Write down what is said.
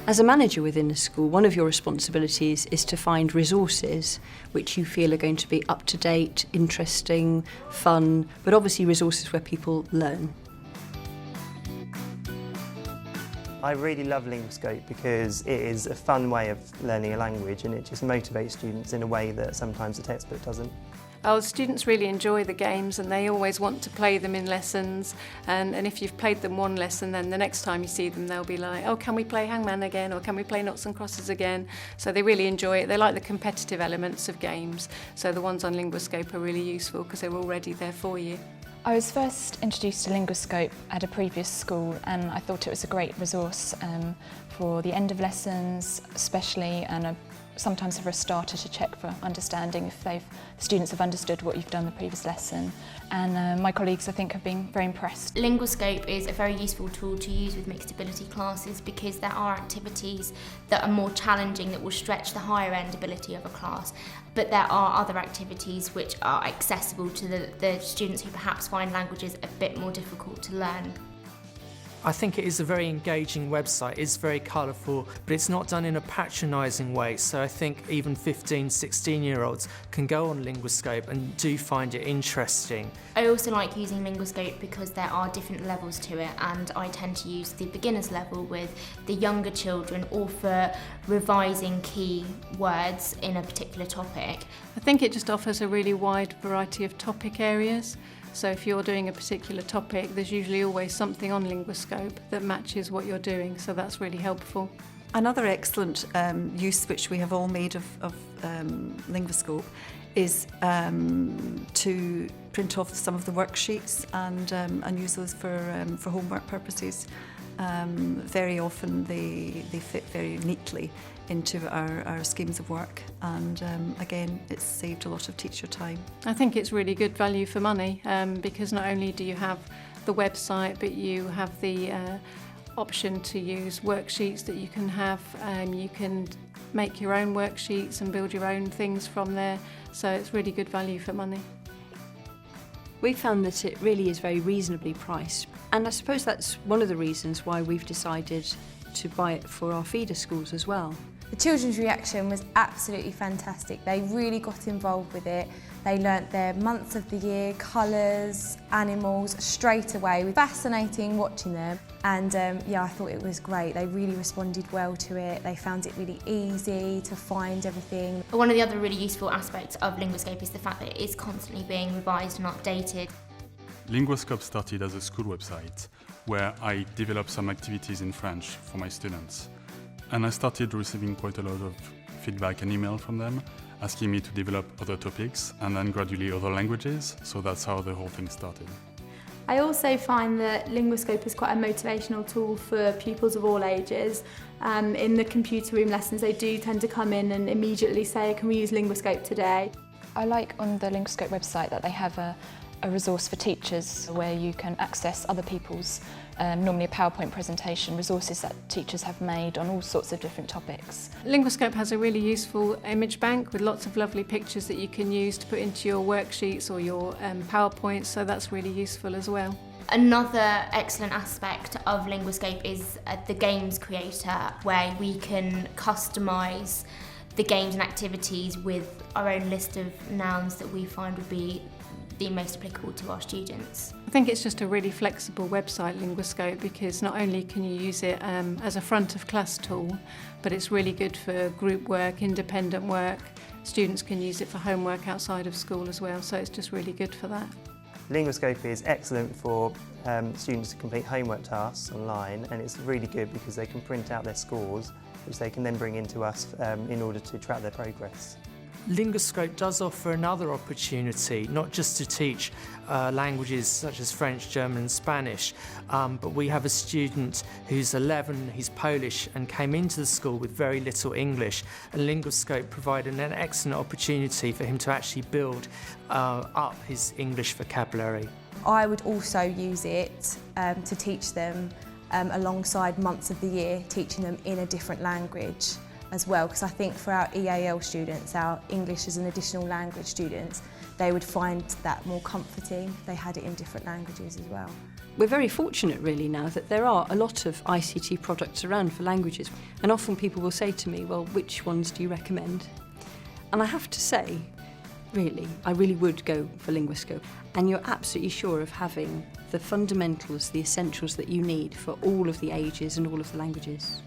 As a manager within a school, one of your responsibilities is to find resources which you feel are going to be up to date, interesting, fun, but obviously resources where people learn. I really love Linguascope because it is a fun way of learning a language, and it just motivates students in a way that sometimes the textbook doesn't. Oh, students really enjoy the games and they always want to play them in lessons, and if you've played them one lesson, then the next time you see them they'll be like, oh, can we play hangman again, or can we play noughts and crosses again? So they really enjoy it. They like the competitive elements of games, so the ones on Linguascope are really useful because they're already there for you. I was first introduced to Linguascope at a previous school, and I thought it was a great resource for the end of lessons especially, and sometimes for a starter to check for understanding if students have understood what you've done the previous lesson. And my colleagues, I think, have been very impressed. Linguascope is a very useful tool to use with mixed ability classes because there are activities that are more challenging that will stretch the higher end ability of a class, but there are other activities which are accessible to the students who perhaps find languages a bit more difficult to learn. I think it is a very engaging website. It's very colourful, but it's not done in a patronising way, so I think even 15, 16-year-olds can go on Linguascope and do find it interesting. I also like using Linguascope because there are different levels to it, and I tend to use the beginners level with the younger children, or for revising key words in a particular topic. I think it just offers a really wide variety of topic areas. So if you're doing a particular topic, there's usually always something on Linguascope that matches what you're doing, so that's really helpful. Another excellent use which we have all made of Linguascope is to print off some of the worksheets and use those for homework purposes. Very often they fit very neatly into our schemes of work, and again, it's saved a lot of teacher time. I think it's really good value for money because not only do you have the website, but you have the option to use worksheets that you can have. You can make your own worksheets and build your own things from there, so it's really good value for money. We found that it really is very reasonably priced, and I suppose that's one of the reasons why we've decided to buy it for our feeder schools as well. The children's reaction was absolutely fantastic. They really got involved with it. They learnt their months of the year, colours, animals straight away. It was fascinating watching them, and yeah, I thought it was great. They really responded well to it. They found it really easy to find everything. One of the other really useful aspects of Linguascope is the fact that it is constantly being revised and updated. Linguascope started as a school website where I developed some activities in French for my students. And I started receiving quite a lot of feedback and email from them, asking me to develop other topics and then gradually other languages, so that's how the whole thing started. I also find that Linguascope is quite a motivational tool for pupils of all ages. In the computer room lessons, they do tend to come in and immediately say, can we use Linguascope today? I like on the Linguascope website that they have a resource for teachers where you can access other people's, normally a PowerPoint presentation, resources that teachers have made on all sorts of different topics. Linguascope has a really useful image bank with lots of lovely pictures that you can use to put into your worksheets or your PowerPoints, so that's really useful as well. Another excellent aspect of Linguascope is the games creator, where we can customise the games and activities with our own list of nouns that we find would be the most applicable to our students. I think it's just a really flexible website, Linguascope, because not only can you use it as a front of class tool, but it's really good for group work, independent work. Students can use it for homework outside of school as well, so it's just really good for that. Linguascope is excellent for students to complete homework tasks online, and it's really good because they can print out their scores, which they can then bring into us in order to track their progress. Linguascope does offer another opportunity, not just to teach languages such as French, German and Spanish, but we have a student who's 11, he's Polish and came into the school with very little English, and Linguascope provided an excellent opportunity for him to actually build up his English vocabulary. I would also use it to teach them alongside months of the year, teaching them in a different language as well, because I think for our EAL students, our English as an additional language students, they would find that more comforting. They had it in different languages as well. We're very fortunate really now that there are a lot of ICT products around for languages, and often people will say to me, well, which ones do you recommend? And I have to say, really, I really would go for Linguascope, and you're absolutely sure of having the fundamentals, the essentials that you need for all of the ages and all of the languages.